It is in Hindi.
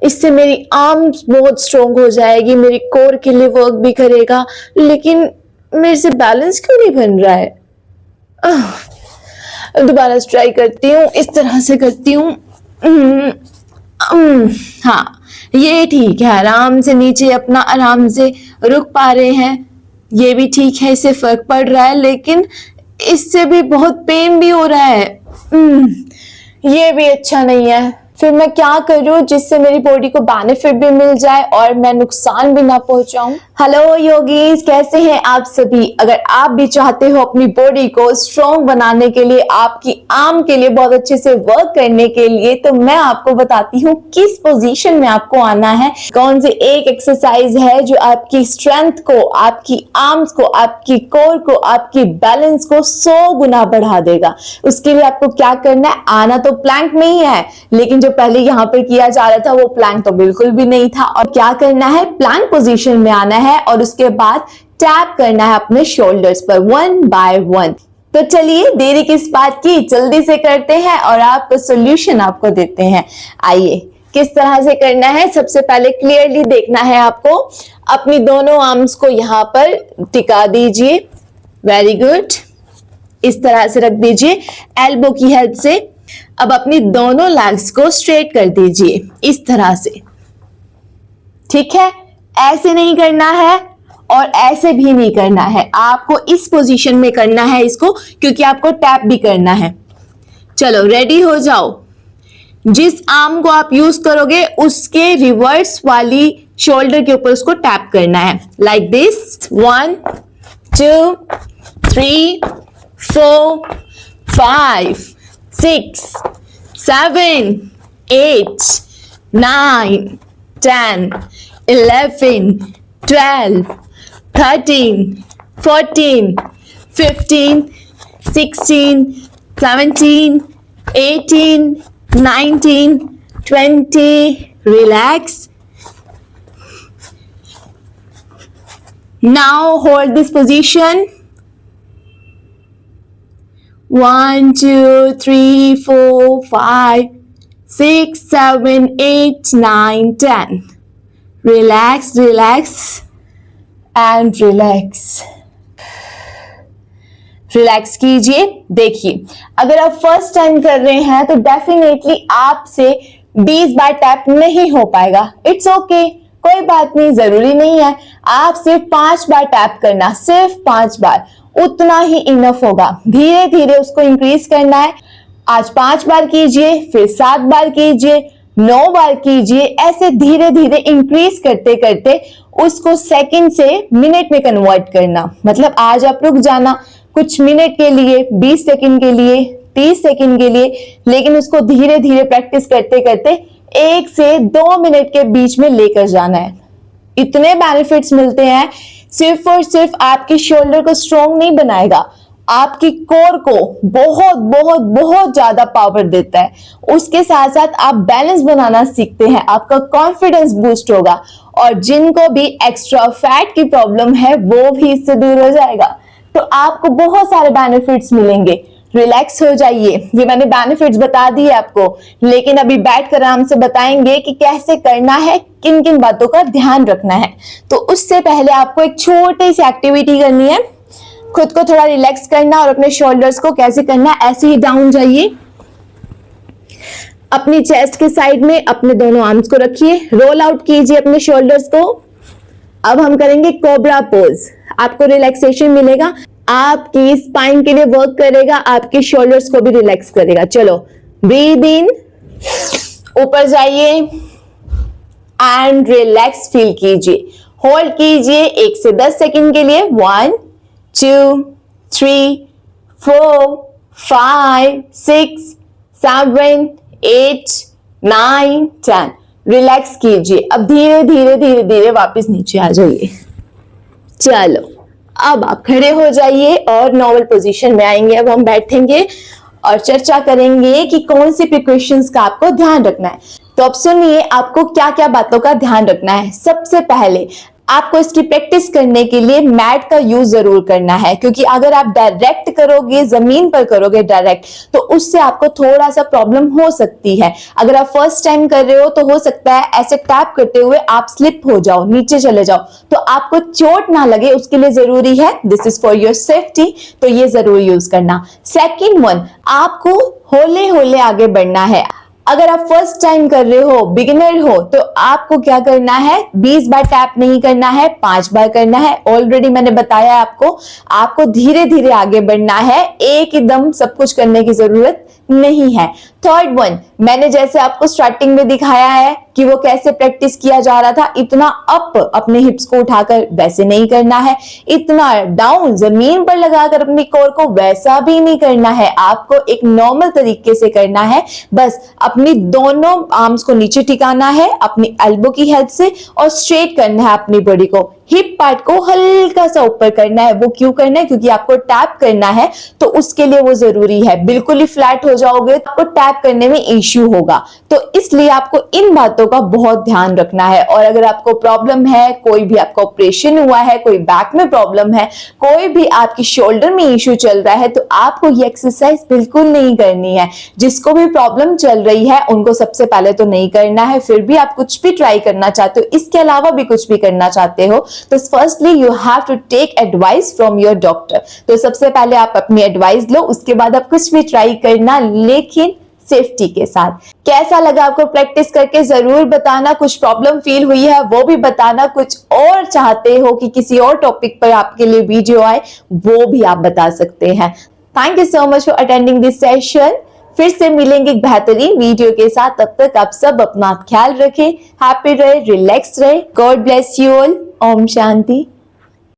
इससे मेरी आर्म्स बहुत स्ट्रोंग हो जाएगी, मेरी कोर के लिए वर्क भी करेगा, लेकिन मेरे से बैलेंस क्यों नहीं बन रहा है? दोबारा ट्राई करती हूँ, इस तरह से करती हूँ। हाँ, ये ठीक है, आराम से नीचे अपना आराम से रुक पा रहे हैं, ये भी ठीक है, इससे फर्क पड़ रहा है, लेकिन इससे भी बहुत पेन भी हो रहा है। ये भी अच्छा नहीं है। फिर मैं क्या करूं जिससे मेरी बॉडी को बेनिफिट भी मिल जाए और मैं नुकसान भी ना पहुंचाऊं? हेलो योगीज, कैसे हैं आप सभी? अगर आप भी चाहते हो अपनी बॉडी को स्ट्रॉन्ग बनाने के लिए, आपकी आर्म के लिए बहुत अच्छे से वर्क करने के लिए, तो मैं आपको बताती हूँ किस पोजीशन में आपको आना है, कौन सी एक एक्सरसाइज है जो आपकी स्ट्रेंथ को, आपकी आर्म्स को, आपकी कोर को, आपकी बैलेंस को 100 गुना बढ़ा देगा। उसके लिए आपको क्या करना है? आना तो प्लैंक में ही है, लेकिन जो पहले यहाँ पर किया जा रहा था वो प्लैंक तो बिल्कुल भी नहीं था। और क्या करना है? प्लैंक पोजीशन में आना है और उसके बाद टैप करना है अपने शोल्डर्स पर 1 बाय 1। तो चलिए देरी किस बात की, जल्दी से करते हैं और आपको सोल्यूशन आपको देते हैं। आइए, किस तरह से करना है? सबसे पहले क्लियरली देखना है आपको, अपनी दोनों आर्म्स को यहाँ पर टिका दीजिए। वेरी गुड, इस तरह से रख दीजिए एल्बो की हेल्प से। अब अपनी दोनों लेग्स को स्ट्रेट कर दीजिए इस तरह से, ठीक है? ऐसे नहीं करना है और ऐसे भी नहीं करना है, आपको इस पोजीशन में करना है इसको, क्योंकि आपको टैप भी करना है। चलो रेडी हो जाओ। जिस आर्म को आप यूज करोगे उसके रिवर्स वाली शोल्डर के ऊपर उसको टैप करना है, like this. 1 2 3 4 5 6 7 8 9 10 11 12 13 14 15 16 17 18 19 20. Relax. Now hold this position. 1 2 3 4 5 6 7 8 9 10. Relax, relax and relax. Relax कीजिए। देखिए, अगर आप फर्स्ट टाइम कर रहे हैं तो डेफिनेटली आपसे 20 बार टैप नहीं हो पाएगा। इट्स ओके, कोई बात नहीं, जरूरी नहीं है। आप सिर्फ 5 बार टैप करना, सिर्फ 5 बार, उतना ही इनफ होगा। धीरे धीरे उसको इंक्रीज करना है। आज 5 बार कीजिए, फिर 7 बार कीजिए, 9 बार कीजिए, ऐसे धीरे धीरे इंक्रीज करते करते उसको सेकंड से मिनट में कन्वर्ट करना। मतलब आज आप रुक जाना कुछ मिनट के लिए, 20 सेकंड के लिए, 30 सेकंड के लिए, लेकिन उसको धीरे धीरे प्रैक्टिस करते करते 1 से 2 मिनट के बीच में लेकर जाना है। इतने बेनिफिट्स मिलते हैं। सिर्फ और सिर्फ आपकी शोल्डर को स्ट्रॉन्ग नहीं बनाएगा, आपकी कोर को बहुत बहुत बहुत ज्यादा पावर देता है। उसके साथ साथ आप बैलेंस बनाना सीखते हैं, आपका कॉन्फिडेंस बूस्ट होगा, और जिनको भी एक्स्ट्रा फैट की प्रॉब्लम है वो भी इससे दूर हो जाएगा। तो आपको बहुत सारे बेनिफिट्स मिलेंगे। रिलैक्स हो जाइए। ये मैंने बेनिफिट्स बता दिए आपको, लेकिन अभी बैठकर आराम से बताएंगे कि कैसे करना है, किन किन बातों का ध्यान रखना है। तो उससे पहले आपको एक छोटी सी एक्टिविटी करनी है, खुद को थोड़ा रिलैक्स करना और अपने शोल्डर्स को कैसे करना है, ऐसे ही डाउन जाइए, अपनी चेस्ट के साइड में अपने दोनों आर्म्स को रखिए, रोल आउट कीजिए अपने शोल्डर्स को। अब हम करेंगे कोबरा पोज। आपको रिलैक्सेशन मिलेगा, आपकी स्पाइन के लिए वर्क करेगा, आपके शोल्डर्स को भी रिलैक्स करेगा। चलो, ब्रीद इन, ऊपर जाइए एंड रिलैक्स फील कीजिए। होल्ड कीजिए 1 से 10 सेकंड के लिए। 1 2 3 4 5 6 7 8 9 10। रिलैक्स कीजिए। अब धीरे धीरे धीरे धीरे वापस नीचे आ जाइए। चलो, अब आप खड़े हो जाइए और नॉर्मल पोजीशन में आएंगे। अब हम बैठेंगे और चर्चा करेंगे कि कौन सी प्रिकॉशंस का आपको ध्यान रखना है। तो अब सुनिए, आपको क्या क्या बातों का ध्यान रखना है। सबसे पहले आपको इसकी प्रैक्टिस करने के लिए मैट का यूज जरूर करना है, क्योंकि अगर आप डायरेक्ट करोगे, जमीन पर करोगे डायरेक्ट, तो उससे आपको थोड़ा सा प्रॉब्लम हो सकती है। अगर आप फर्स्ट टाइम कर रहे हो तो हो सकता है ऐसे टैप करते हुए आप स्लिप हो जाओ, नीचे चले जाओ, तो आपको चोट ना लगे, उसके लिए जरूरी है, this is for your safety, तो ये जरूर यूज करना। सेकेंड वन, आपको होले होले आगे बढ़ना है। अगर आप फर्स्ट टाइम कर रहे हो, बिगिनर हो, तो आपको क्या करना है, 20 बार टैप नहीं करना है, 5 बार करना है। ऑलरेडी मैंने बताया आपको धीरे धीरे आगे बढ़ना है, एकदम सब कुछ करने की जरूरत नहीं है। थर्ड वन, मैंने जैसे आपको स्टार्टिंग में दिखाया है कि वो कैसे प्रैक्टिस किया जा रहा था, इतना अप अपने हिप्स को उठाकर वैसे नहीं करना है, इतना डाउन जमीन पर लगाकर अपनी कोर को वैसा भी नहीं करना है, आपको एक नॉर्मल तरीके से करना है। बस अपनी दोनों आर्म्स को नीचे टिकाना है अपनी एल्बो की हेल्प से, और स्ट्रेट करना है अपनी बॉडी को, हिप पार्ट को हल्का सा ऊपर करना है। वो क्यों करना है, क्योंकि आपको टैप करना है, तो उसके लिए वो जरूरी है। बिल्कुल ही फ्लैट हो जाओगे तो आपको टैप करने में इश्यू होगा, तो इसलिए आपको इन बातों का बहुत ध्यान रखना है। और अगर आपको प्रॉब्लम है, कोई भी आपका ऑपरेशन हुआ है, कोई बैक में प्रॉब्लम है, कोई भी आपकी शोल्डर में इश्यू चल रहा है, तो आपको ये एक्सरसाइज बिल्कुल नहीं करनी है। जिसको भी प्रॉब्लम चल रही है उनको सबसे पहले तो नहीं करना है, फिर भी आप कुछ भी ट्राई करना चाहते हो, इसके अलावा भी कुछ भी करना चाहते हो, तो firstly you have to take advice from your doctor. तो सबसे पहले आप अपनी एडवाइस लो, उसके बाद आप कुछ भी ट्राई करना, लेकिन सेफ्टी के साथ। कैसा लगा आपको प्रैक्टिस करके जरूर बताना, कुछ प्रॉब्लम फील हुई है वो भी बताना, कुछ और चाहते हो कि किसी और टॉपिक पर आपके लिए वीडियो आए वो भी आप बता सकते हैं। Thank you so much for attending this session. फिर से मिलेंगे एक बेहतरीन वीडियो के साथ, तब तक आप सब अपना ख्याल रखें, हैप्पी रहे, रिलैक्स रहे। God bless you all. ओम शांति।